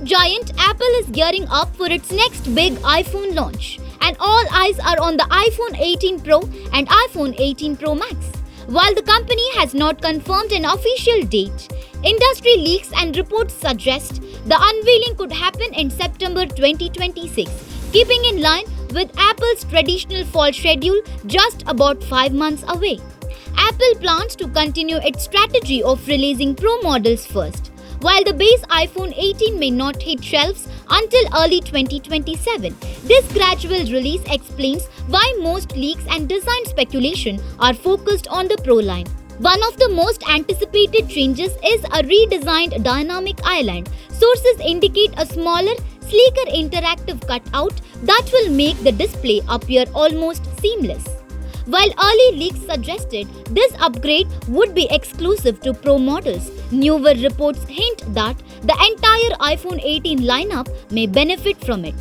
giant Apple is gearing up for its next big iPhone launch, and all eyes are on the iPhone 18 Pro and iPhone 18 Pro Max. While the company has not confirmed an official date, industry leaks and reports suggest the unveiling could happen in September 2026, keeping in line with Apple's traditional fall schedule just about 5 months away. Apple plans to continue its strategy of releasing Pro models first. While the base iPhone 18 may not hit shelves until early 2027, this gradual release explains why most leaks and design speculation are focused on the Pro line. One of the most anticipated changes is a redesigned dynamic island. Sources indicate a smaller, sleeker interactive cutout that will make the display appear almost seamless. While early leaks suggested this upgrade would be exclusive to Pro models, newer reports hint that the entire iPhone 18 lineup may benefit from it.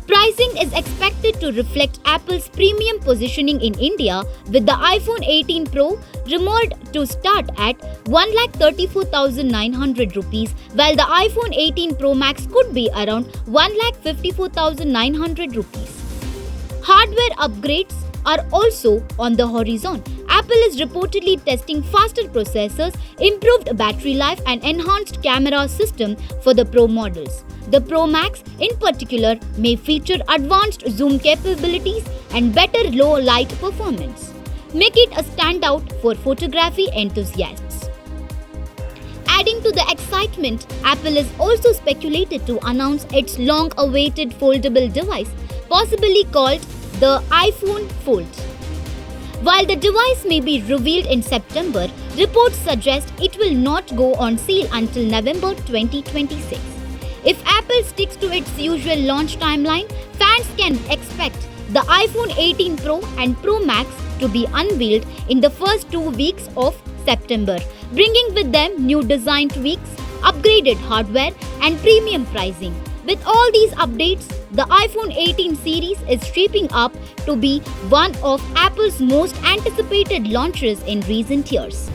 Pricing is expected to reflect Apple's premium positioning in India, with the iPhone 18 Pro rumored to start at ₹1,34,900, while the iPhone 18 Pro Max could be around ₹1,54,900. Hardware upgrades are also on the horizon. Apple is reportedly testing faster processors, improved battery life, and enhanced camera system for the Pro models. The Pro Max, in particular, may feature advanced zoom capabilities and better low light performance, make it a standout for photography enthusiasts. Adding to the excitement, Apple is also speculated to announce its long-awaited foldable device, possibly called the iPhone Fold. While the device may be revealed in September, reports suggest it will not go on sale until November 2026. If Apple sticks to its usual launch timeline, fans can expect the iPhone 18 Pro and Pro Max to be unveiled in the first 2 weeks of September, bringing with them new design tweaks, upgraded hardware, and premium pricing. With all these updates, the iPhone 18 series is shaping up to be one of Apple's most anticipated launches in recent years.